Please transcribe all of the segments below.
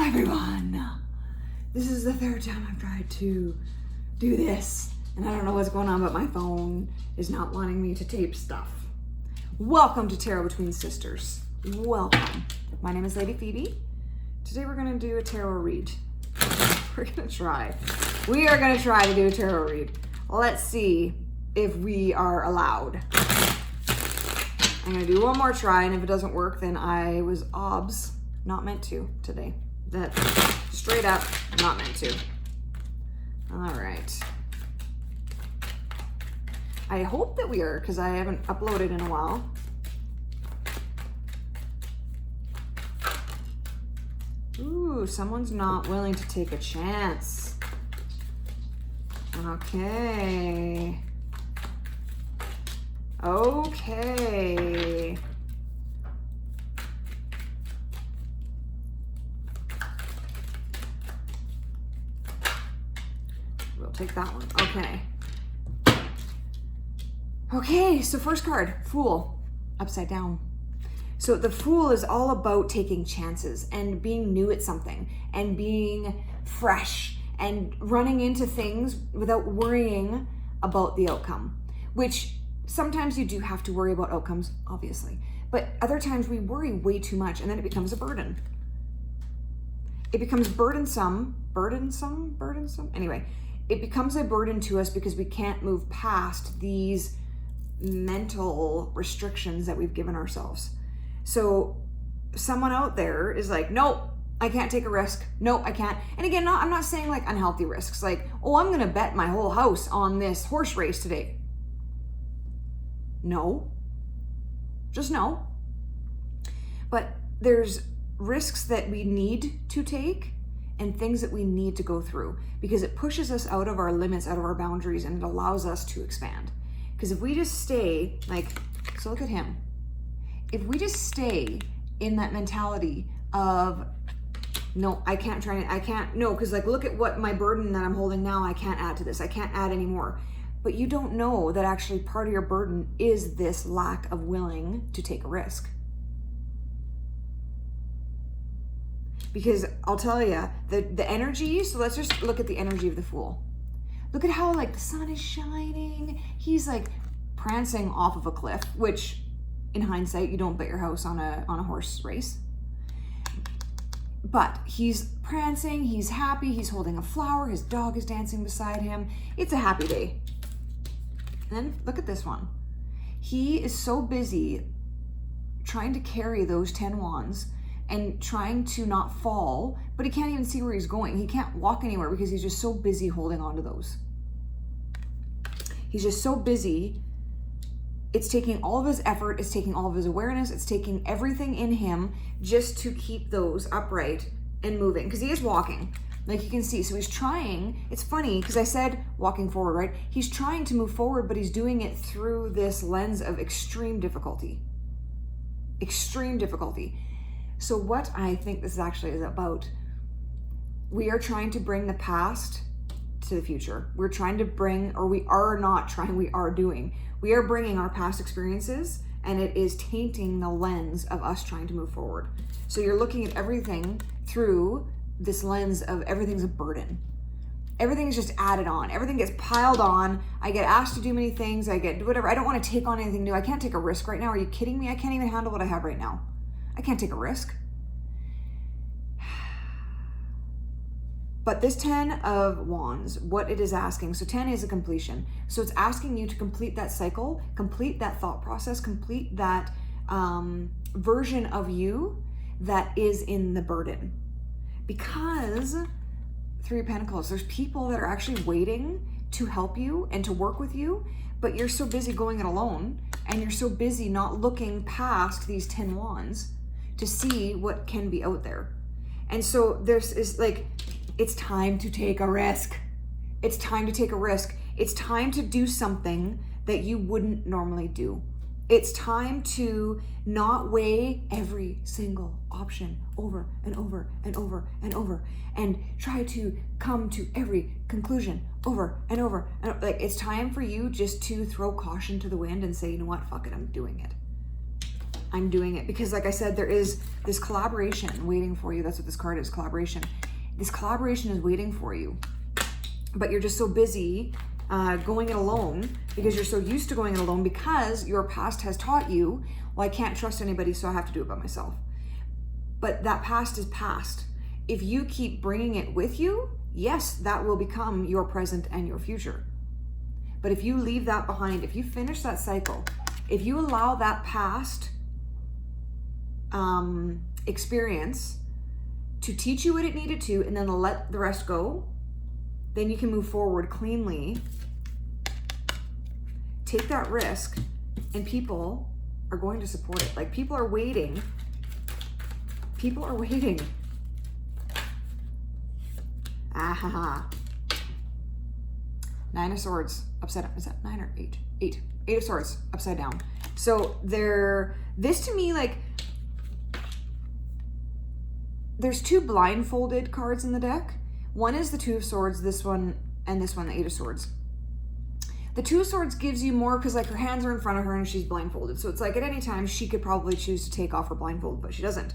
everyone. This is the third time I've tried to do this, and I don't know what's going on, but my phone is not wanting me to tape stuff. Welcome to Tarot Between Sisters. Welcome. My name is Lady Phoebe. Today we're going to do a tarot read. We are going to try to do a tarot read. Let's see if we are allowed. I'm going to do one more try, and if it doesn't work, then I was not meant to today. That straight up not meant to. All right. I hope that we are, because I haven't uploaded in a while. Ooh, someone's not willing to take a chance. Okay. Okay. We'll take that one. Okay. Okay, so first card, Fool, upside down. So the Fool is all about taking chances and being new at something and being fresh and running into things without worrying about the outcome, which sometimes you do have to worry about outcomes, obviously, but other times we worry way too much and then it becomes a burden. It becomes burdensome. Anyway, it becomes a burden to us because we can't move past these mental restrictions that we've given ourselves. So someone out there is like, nope, I can't take a risk. No, I can't. And again, I'm not saying like unhealthy risks, like, oh, I'm going to bet my whole house on this horse race today. No, just no. But there's risks that we need to take and things that we need to go through because it pushes us out of our limits, out of our boundaries, and it allows us to expand. Because if we just stay so look at him. If we just stay in that mentality of, no, I can't try it, because like, look at what my burden that I'm holding now, I can't add to this, I can't add anymore. But you don't know that actually part of your burden is this lack of willing to take a risk. Because I'll tell you, the energy, so let's just look at the energy of the Fool. Look at how like the sun is shining. He's like prancing off of a cliff, which in hindsight, you don't bet your house on a horse race. But he's prancing, he's happy, he's holding a flower, his dog is dancing beside him. It's a happy day. And then look at this one. He is so busy trying to carry those 10 wands and trying to not fall, but he can't even see where he's going. He can't walk anywhere because he's just so busy holding on to those. He's just so busy. It's taking all of his effort, it's taking all of his awareness, it's taking everything in him just to keep those upright and moving. Because he is walking, like you can see. So he's trying, it's funny, because I said walking forward, right? He's trying to move forward, but he's doing it through this lens of extreme difficulty. Extreme difficulty. So what I think this actually is about, we are trying to bring the past to the future. We're trying to bring, or we are not trying, we are doing. We are bringing our past experiences and it is tainting the lens of us trying to move forward. So you're looking at everything through this lens of everything's a burden. Everything is just added on. Everything gets piled on. I get asked to do many things. I get whatever. I don't want to take on anything new. I can't take a risk right now. Are you kidding me? I can't even handle what I have right now. I can't take a risk. But this 10 of Wands, what it is asking, so 10 is a completion. So it's asking you to complete that cycle, complete that thought process, complete that version of you that is in the burden. Because 3 of Pentacles, there's people that are actually waiting to help you and to work with you, but you're so busy going it alone and you're so busy not looking past these 10 Wands to see what can be out there. And so there's is like, it's time to take a risk. It's time to take a risk. It's time to do something that you wouldn't normally do. It's time to not weigh every single option over and over and over and over and try to come to every conclusion over and over. And like, it's time for you just to throw caution to the wind and say, you know what, fuck it, I'm doing it. I'm doing it. Because like I said, there is this collaboration waiting for you. That's what this card is, collaboration. This collaboration is waiting for you. But you're just so busy going it alone because you're so used to going it alone because your past has taught you, well, I can't trust anybody, so I have to do it by myself. But that past is past. If you keep bringing it with you, yes, that will become your present and your future. But if you leave that behind, if you finish that cycle, if you allow that past experience to teach you what it needed to and then let the rest go, then you can move forward cleanly, take that risk, and people are going to support it. Like, people are waiting. People are waiting. Nine of Swords upside down. Is that 9 or 8? 8. 8 of Swords upside down. So this to me, like, there's 2 blindfolded cards in the deck. One is the 2 of Swords, this one, and this one, the 8 of Swords. The 2 of Swords gives you more because, like, her hands are in front of her and she's blindfolded. So it's like at any time she could probably choose to take off her blindfold, but she doesn't.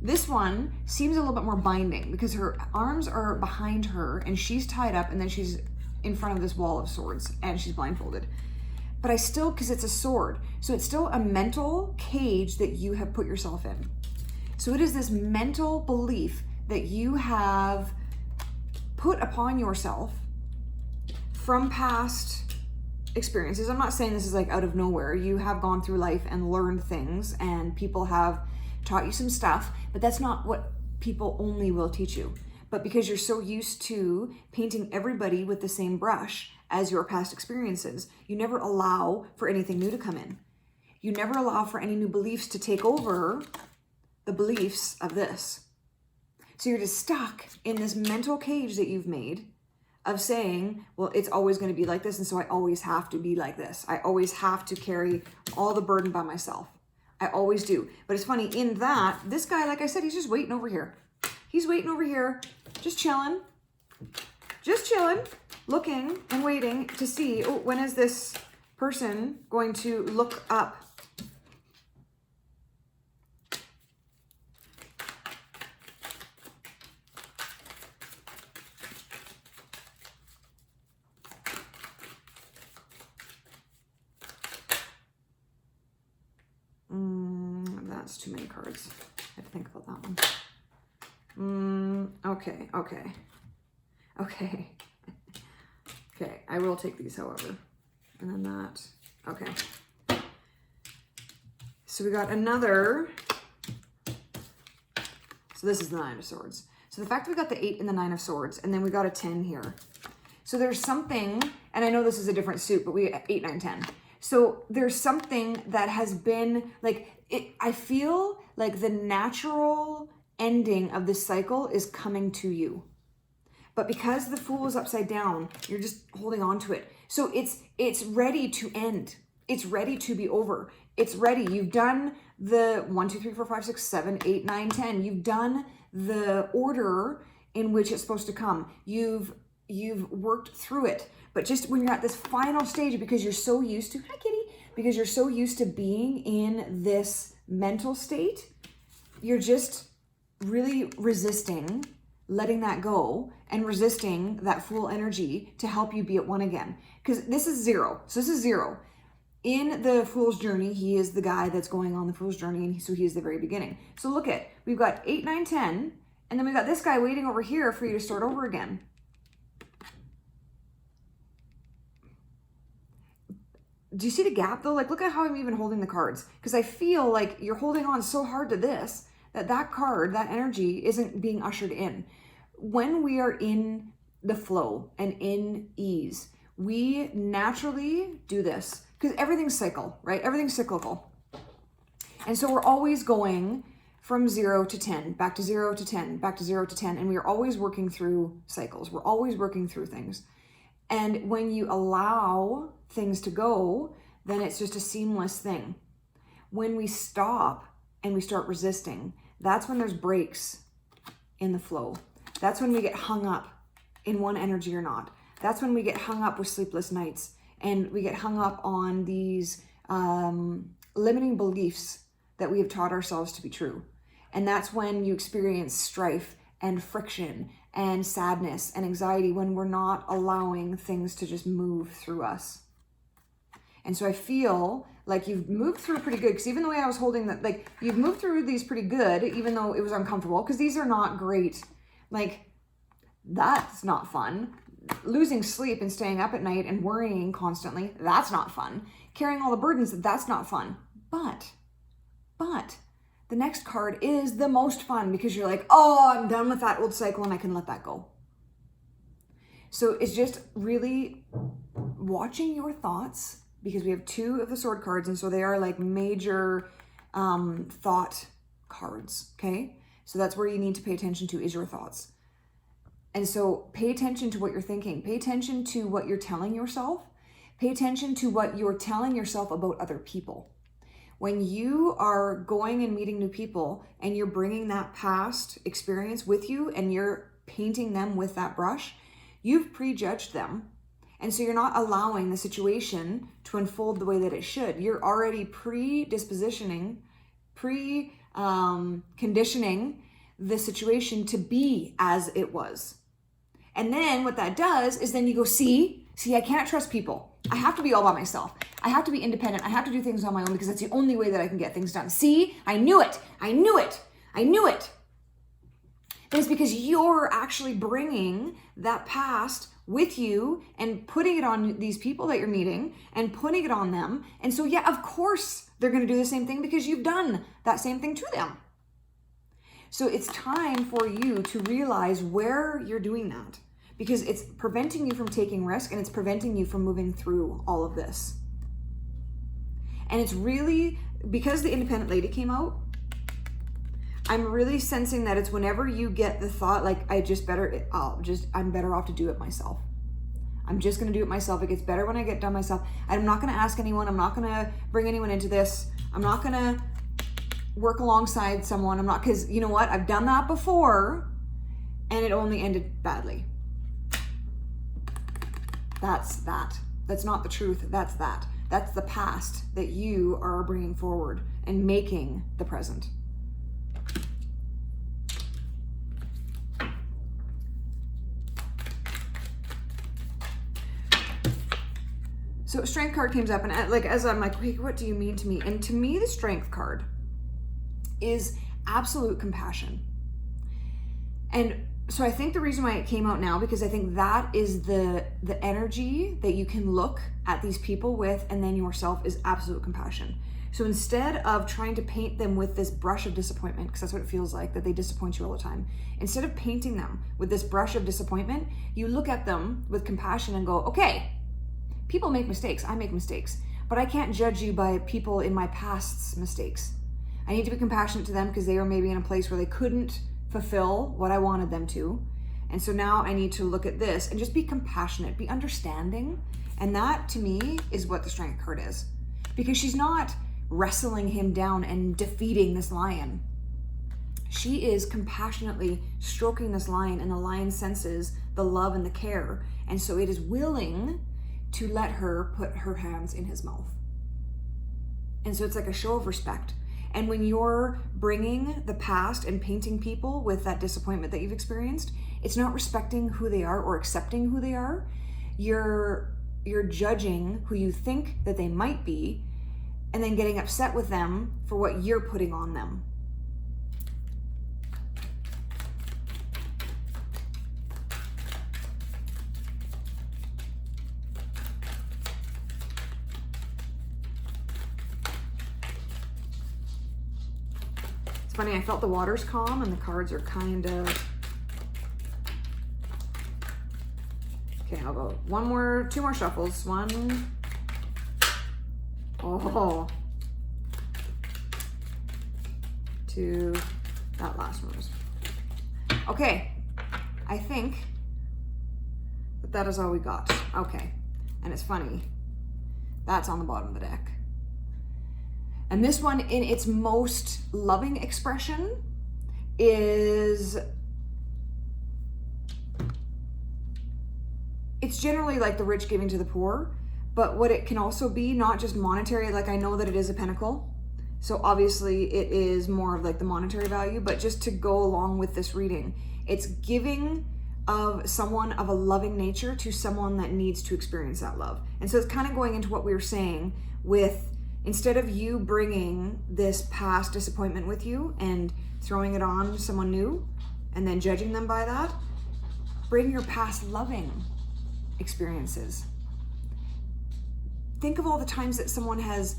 This one seems a little bit more binding because her arms are behind her and she's tied up and then she's in front of this wall of swords and she's blindfolded. But I still, because it's a sword, so it's still a mental cage that you have put yourself in. So it is this mental belief that you have put upon yourself from past experiences. I'm not saying this is like out of nowhere. You have gone through life and learned things and people have taught you some stuff, but that's not what people only will teach you. But because you're so used to painting everybody with the same brush as your past experiences, you never allow for anything new to come in. You never allow for any new beliefs to take over the beliefs of this. So you're just stuck in this mental cage that you've made of saying, well, it's always going to be like this, and so I always have to be like this. I always have to carry all the burden by myself. I always do. But it's funny, in that, this guy, like I said, he's just waiting over here. He's waiting over here, just chilling, looking and waiting to see, oh, when is this person going to look up? That's too many cards. I have to think about that one. Okay. I will take these, however. And then that. Okay. So we got another. So this is the 9 of Swords. So the fact that we got the 8 and the 9 of Swords, and then we got a 10 here. So there's something, and I know this is a different suit, but we 8, 9, 10. So there's something that has been like it. I feel like the natural ending of this cycle is coming to you. But because the Fool is upside down, you're just holding on to it. So it's ready to end. It's ready to be over. It's ready. You've done the 1, 2, 3, 4, 5, 6, 7, 8, 9, 10. You've done the order in which it's supposed to come. You've worked through it. But just when you're at this final stage, because you're so used to, hi kitty, because you're so used to being in this mental state, you're just really resisting letting that go and resisting that Fool energy to help you be at 1 again. Because this is 0. So this is 0. In the Fool's journey, he is the guy that's going on the Fool's journey, and so he is the very beginning. So look at, we've got 8, 9, 10, and then we've got this guy waiting over here for you to start over again. Do you see the gap though? Like, look at how I'm even holding the cards. Because I feel like you're holding on so hard to this, that card, that energy isn't being ushered in. When we are in the flow and in ease, we naturally do this. Because everything's cycle, right? Everything's cyclical. And so we're always going from 0 to 10, back to 0 to 10, back to 0 to 10. And we are always working through cycles. We're always working through things. And when you allow things to go, then it's just a seamless thing. When we stop and we start resisting, that's when there's breaks in the flow. That's when we get hung up in one energy or not. That's when we get hung up with sleepless nights, and we get hung up on these limiting beliefs that we have taught ourselves to be true. And that's when you experience strife and friction and sadness and anxiety, when we're not allowing things to just move through us. And so I feel like you've moved through pretty good, because even the way I was holding that, like, you've moved through these pretty good, even though it was uncomfortable, because these are not great. Like, that's not fun. Losing sleep and staying up at night and worrying constantly, that's not fun. Carrying all the burdens, that's not fun. But the next card is the most fun, because you're like, oh, I'm done with that old cycle and I can let that go. So it's just really watching your thoughts, because we have 2 of the sword cards, and so they are like major thought cards, okay? So that's where you need to pay attention to, is your thoughts. And so pay attention to what you're thinking. Pay attention to what you're telling yourself. Pay attention to what you're telling yourself about other people. When you are going and meeting new people and you're bringing that past experience with you and you're painting them with that brush, you've prejudged them. And so you're not allowing the situation to unfold the way that it should. You're already conditioning the situation to be as it was. And then what that does is then you go, see, I can't trust people. I have to be all by myself. I have to be independent. I have to do things on my own, because that's the only way that I can get things done. See, I knew it. But it's because you're actually bringing that past with you and putting it on these people that you're meeting and putting it on them. And so, yeah, of course they're going to do the same thing, because you've done that same thing to them. So it's time for you to realize where you're doing that, because it's preventing you from taking risk, and it's preventing you from moving through all of this. And it's really, because the Independent Lady came out, I'm really sensing that it's whenever you get the thought, like, I'm better off to do it myself. I'm just going to do it myself. It gets better when I get done myself. I'm not going to ask anyone. I'm not going to bring anyone into this. I'm not going to work alongside someone. Because you know what? I've done that before and it only ended badly. That's that. That's not the truth. That's that. That's the past that you are bringing forward and making the present. So Strength card comes up, and as I'm like, wait, what do you mean to me? And to me, the Strength card is absolute compassion. And so I think the reason why it came out now, because I think that is the energy that you can look at these people with, and then yourself, is absolute compassion. So instead of trying to paint them with this brush of disappointment, because that's what it feels like, that they disappoint you all the time, instead of painting them with this brush of disappointment, you look at them with compassion and go, okay, people make mistakes, I make mistakes, but I can't judge you by people in my past's mistakes. I need to be compassionate to them because they were maybe in a place where they couldn't fulfill what I wanted them to. And so now I need to look at this and just be compassionate, be understanding. And that, to me, is what the Strength card is. Because she's not wrestling him down and defeating this lion. She is compassionately stroking this lion, and the lion senses the love and the care. And so it is willing to let her put her hands in his mouth. And so it's like a show of respect. And when you're bringing the past and painting people with that disappointment that you've experienced, it's not respecting who they are or accepting who they are. You're judging who you think that they might be, and then getting upset with them for what you're putting on them. It's funny, I felt the water's calm and the cards are kind of... Okay, I'll go two more shuffles. One. Oh. Two. That last one was... Okay, I think that is all we got. Okay, and it's funny. That's on the bottom of the deck. And this one, in its most loving expression, is... It's generally like the rich giving to the poor, but what it can also be, not just monetary, like I know that it is a pentacle, So obviously it is more of like the monetary value, but just to go along with this reading, it's giving of someone of a loving nature to someone that needs to experience that love. And so it's kind of going into what we were saying with, instead of you bringing this past disappointment with you and throwing it on someone new and then judging them by that, bring your past loving experiences. Think of all the times that someone has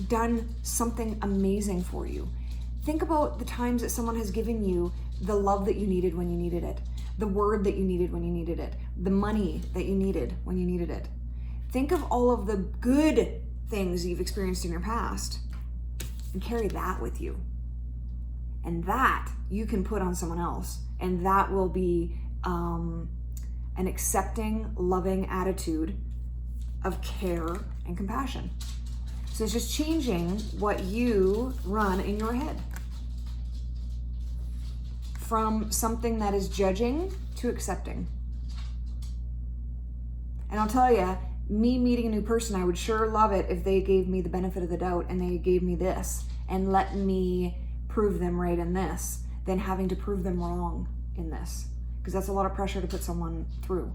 done something amazing for you. Think about the times that someone has given you the love that you needed when you needed it, the word that you needed when you needed it, the money that you needed when you needed it. Think of all of the good things you've experienced in your past and carry that with you. And that you can put on someone else, and that will be an accepting, loving attitude of care and compassion. So it's just changing what you run in your head from something that is judging to accepting. And I'll tell you, me meeting a new person, I would sure love it if they gave me the benefit of the doubt and they gave me this and let me prove them right in this, than having to prove them wrong in this. Because that's a lot of pressure to put someone through.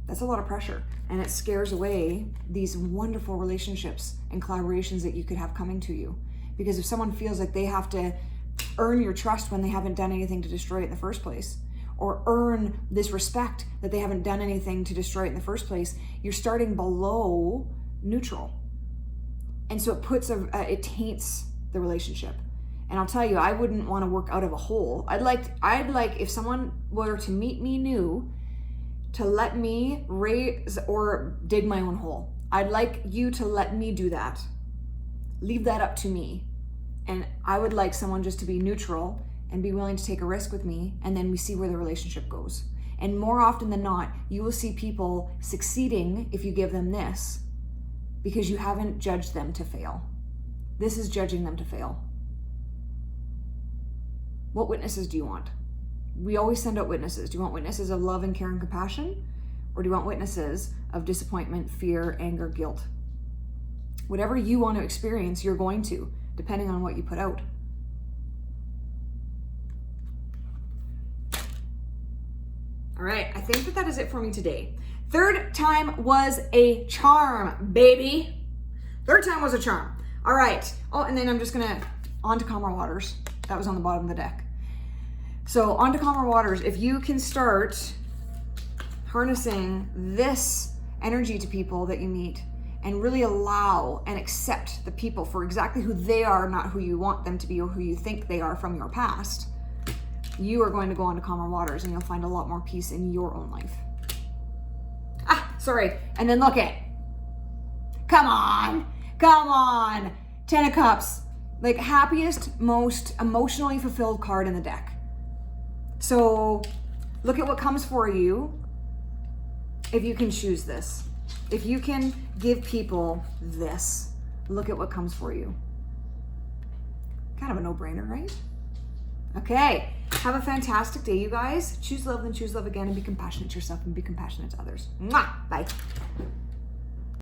That's a lot of pressure, and it scares away these wonderful relationships and collaborations that you could have coming to you. Because if someone feels like they have to earn your trust when they haven't done anything to destroy it in the first place, or earn this respect that they haven't done anything to destroy it in the first place, you're starting below neutral. And so it taints the relationship. And I'll tell you, I wouldn't want to work out of a hole. I'd like if someone were to meet me new, to let me raise or dig my own hole. I'd like you to let me do that. Leave that up to me. And I would like someone just to be neutral and be willing to take a risk with me, and then we see where the relationship goes. And more often than not, you will see people succeeding if you give them this, because you haven't judged them to fail. This is judging them to fail. What witnesses do you want? We always send out witnesses. Do you want witnesses of love and care and compassion? Or do you want witnesses of disappointment, fear, anger, guilt? Whatever you want to experience, you're going to, depending on what you put out. All right, I think that is it for me today. Third time was a charm, baby. Third time was a charm. All right. Oh, and then I'm just gonna, on to calmer waters. That was on the bottom of the deck. So on to calmer waters. If you can start harnessing this energy to people that you meet and really allow and accept the people for exactly who they are, not who you want them to be or who you think they are from your past, you are going to go on to calmer waters and you'll find a lot more peace in your own life. Sorry. And then look it. Come on. 10 of Cups. Like, happiest, most emotionally fulfilled card in the deck. So look at what comes for you if you can choose this. If you can give people this, look at what comes for you. Kind of a no-brainer, right? Okay. Have a fantastic day, you guys. Choose love, then choose love again, and be compassionate to yourself and be compassionate to others. Mwah! Bye.